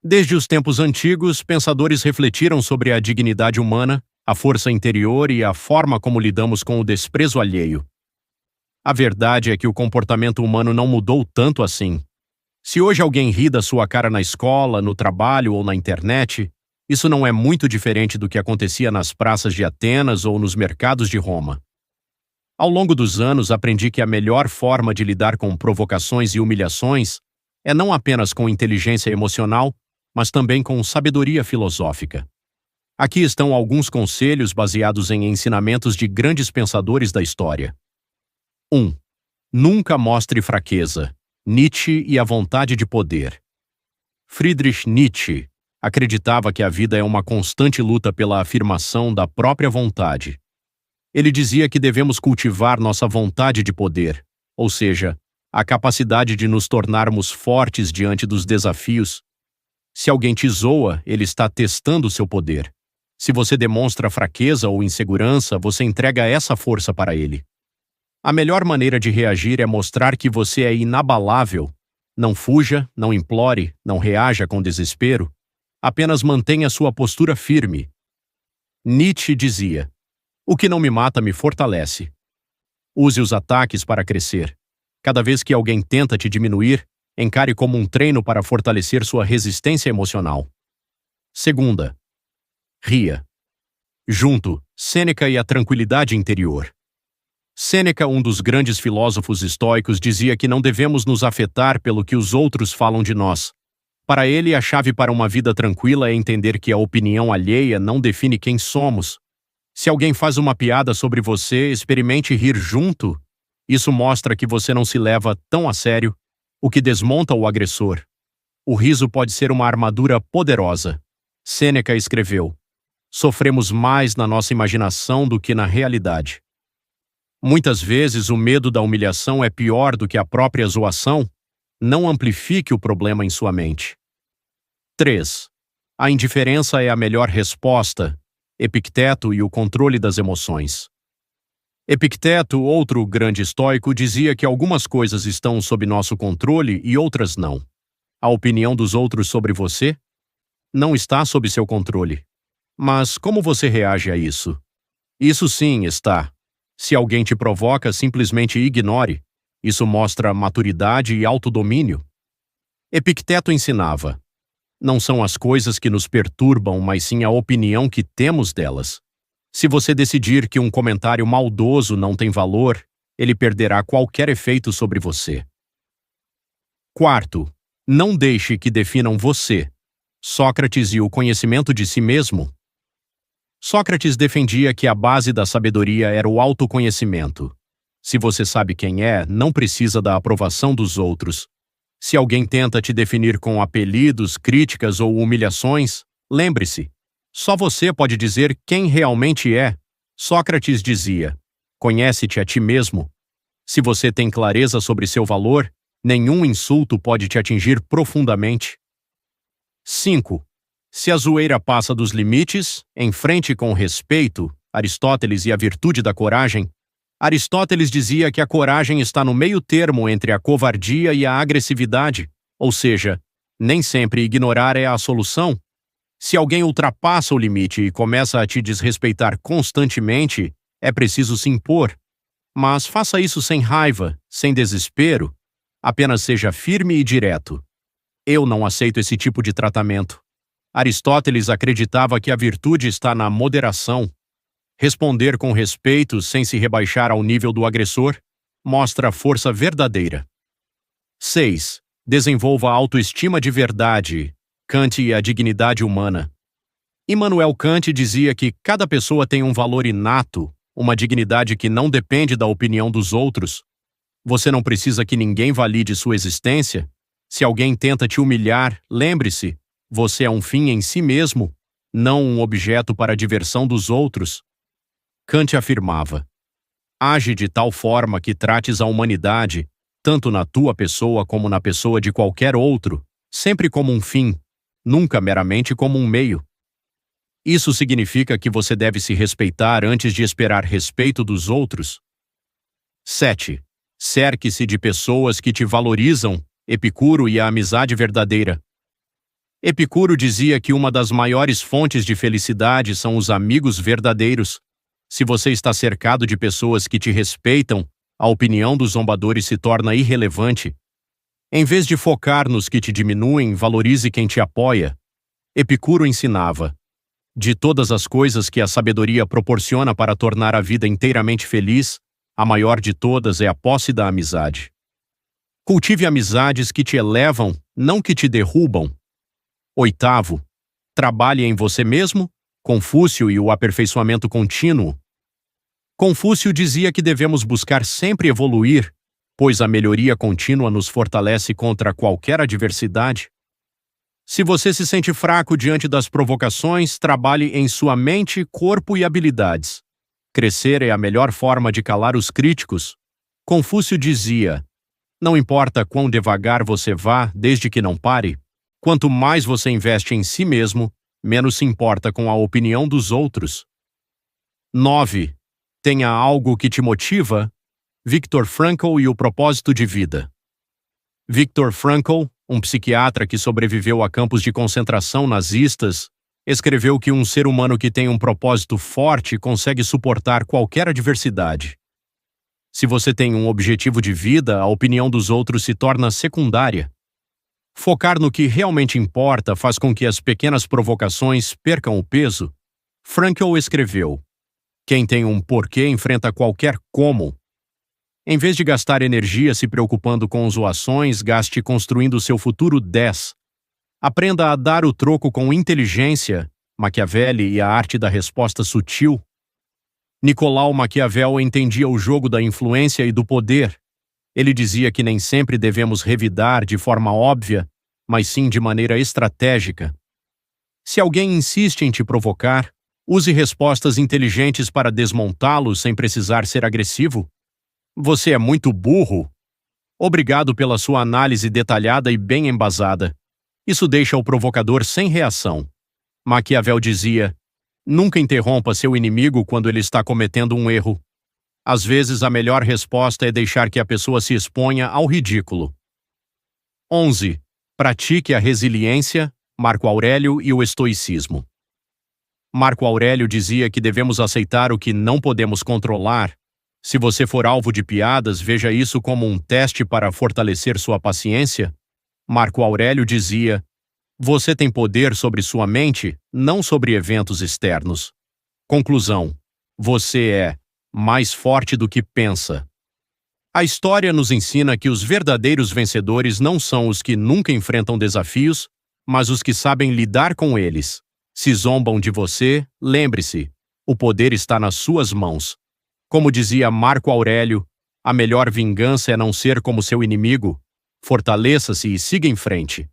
Desde os tempos antigos, pensadores refletiram sobre a dignidade humana, a força interior e a forma como lidamos com o desprezo alheio. A verdade é que o comportamento humano não mudou tanto assim. Se hoje alguém ri da sua cara na escola, no trabalho ou na internet, isso não é muito diferente do que acontecia nas praças de Atenas ou nos mercados de Roma. Ao longo dos anos, aprendi que a melhor forma de lidar com provocações e humilhações é não apenas com inteligência emocional, mas também com sabedoria filosófica. Aqui estão alguns conselhos baseados em ensinamentos de grandes pensadores da história. 1. Nunca mostre fraqueza. Nietzsche e a vontade de poder. Friedrich Nietzsche acreditava que a vida é uma constante luta pela afirmação da própria vontade. Ele dizia que devemos cultivar nossa vontade de poder, ou seja, a capacidade de nos tornarmos fortes diante dos desafios. Se alguém te zoa, ele está testando seu poder. Se você demonstra fraqueza ou insegurança, você entrega essa força para ele. A melhor maneira de reagir é mostrar que você é inabalável. Não fuja, não implore, não reaja com desespero. Apenas mantenha sua postura firme. Nietzsche dizia: "O que não me mata me fortalece." Use os ataques para crescer. Cada vez que alguém tenta te diminuir, encare como um treino para fortalecer sua resistência emocional. 2. Ria. Junto, Sêneca e a tranquilidade interior. Sêneca, um dos grandes filósofos estoicos, dizia que não devemos nos afetar pelo que os outros falam de nós. Para ele, a chave para uma vida tranquila é entender que a opinião alheia não define quem somos. Se alguém faz uma piada sobre você, experimente rir junto. Isso mostra que você não se leva tão a sério, o que desmonta o agressor. O riso pode ser uma armadura poderosa. Sêneca escreveu: "Sofremos mais na nossa imaginação do que na realidade." Muitas vezes o medo da humilhação é pior do que a própria zoação. Não amplifique o problema em sua mente. 3. A indiferença é a melhor resposta. Epicteto e o controle das emoções. Epicteto, outro grande estoico, dizia que algumas coisas estão sob nosso controle e outras não. A opinião dos outros sobre você não está sob seu controle. Mas como você reage a isso? Isso sim está. Se alguém te provoca, simplesmente ignore. Isso mostra maturidade e autodomínio. Epicteto ensinava: não são as coisas que nos perturbam, mas sim a opinião que temos delas. Se você decidir que um comentário maldoso não tem valor, ele perderá qualquer efeito sobre você. 4. Não deixe que definam você. Sócrates e o conhecimento de si mesmo. Sócrates defendia que a base da sabedoria era o autoconhecimento. Se você sabe quem é, não precisa da aprovação dos outros. Se alguém tenta te definir com apelidos, críticas ou humilhações, lembre-se: só você pode dizer quem realmente é. Sócrates dizia: "Conhece-te a ti mesmo." Se você tem clareza sobre seu valor, nenhum insulto pode te atingir profundamente. 5. Se a zoeira passa dos limites, enfrente com respeito. Aristóteles e a virtude da coragem. Aristóteles dizia que a coragem está no meio termo entre a covardia e a agressividade, ou seja, nem sempre ignorar é a solução. Se alguém ultrapassa o limite e começa a te desrespeitar constantemente, é preciso se impor. Mas faça isso sem raiva, sem desespero. Apenas seja firme e direto. Eu não aceito esse tipo de tratamento. Aristóteles acreditava que a virtude está na moderação. Responder com respeito sem se rebaixar ao nível do agressor mostra a força verdadeira. 6. Desenvolva a autoestima de verdade. Kant e a dignidade humana. Immanuel Kant dizia que cada pessoa tem um valor inato, uma dignidade que não depende da opinião dos outros. Você não precisa que ninguém valide sua existência. Se alguém tenta te humilhar, lembre-se: você é um fim em si mesmo, não um objeto para a diversão dos outros. Kant afirmava: age de tal forma que trates a humanidade, tanto na tua pessoa como na pessoa de qualquer outro, sempre como um fim, nunca meramente como um meio. Isso significa que você deve se respeitar antes de esperar respeito dos outros. 7. Cerque-se de pessoas que te valorizam. Epicuro e a amizade verdadeira. Epicuro dizia que uma das maiores fontes de felicidade são os amigos verdadeiros. Se você está cercado de pessoas que te respeitam, a opinião dos zombadores se torna irrelevante. Em vez de focar nos que te diminuem, valorize quem te apoia. Epicuro ensinava: de todas as coisas que a sabedoria proporciona para tornar a vida inteiramente feliz, a maior de todas é a posse da amizade. Cultive amizades que te elevam, não que te derrubam. 8º, trabalhe em você mesmo, Confúcio e o aperfeiçoamento contínuo. Confúcio dizia que devemos buscar sempre evoluir, pois a melhoria contínua nos fortalece contra qualquer adversidade. Se você se sente fraco diante das provocações, trabalhe em sua mente, corpo e habilidades. Crescer é a melhor forma de calar os críticos. Confúcio dizia: não importa quão devagar você vá, desde que não pare. Quanto mais você investe em si mesmo, menos se importa com a opinião dos outros. 9. Tenha algo que te motiva. Viktor Frankl e o propósito de vida. Viktor Frankl, um psiquiatra que sobreviveu a campos de concentração nazistas, escreveu que um ser humano que tem um propósito forte consegue suportar qualquer adversidade. Se você tem um objetivo de vida, a opinião dos outros se torna secundária. Focar no que realmente importa faz com que as pequenas provocações percam o peso. Frankl escreveu: quem tem um porquê enfrenta qualquer como. Em vez de gastar energia se preocupando com zoações, gaste construindo seu futuro 10. Aprenda a dar o troco com inteligência, Maquiavelli e a arte da resposta sutil. Nicolau Maquiavel entendia o jogo da influência e do poder. Ele dizia que nem sempre devemos revidar de forma óbvia, mas sim de maneira estratégica. Se alguém insiste em te provocar, use respostas inteligentes para desmontá-lo sem precisar ser agressivo. Você é muito burro. Obrigado pela sua análise detalhada e bem embasada. Isso deixa o provocador sem reação. Maquiavel dizia: nunca interrompa seu inimigo quando ele está cometendo um erro. Às vezes, a melhor resposta é deixar que a pessoa se exponha ao ridículo. 11. Pratique a resiliência, Marco Aurélio e o estoicismo. Marco Aurélio dizia que devemos aceitar o que não podemos controlar. Se você for alvo de piadas, veja isso como um teste para fortalecer sua paciência. Marco Aurélio dizia: você tem poder sobre sua mente, não sobre eventos externos. Conclusão: você é mais forte do que pensa. A história nos ensina que os verdadeiros vencedores não são os que nunca enfrentam desafios, mas os que sabem lidar com eles. Se zombam de você, lembre-se: o poder está nas suas mãos. Como dizia Marco Aurélio, a melhor vingança é não ser como seu inimigo. Fortaleça-se e siga em frente.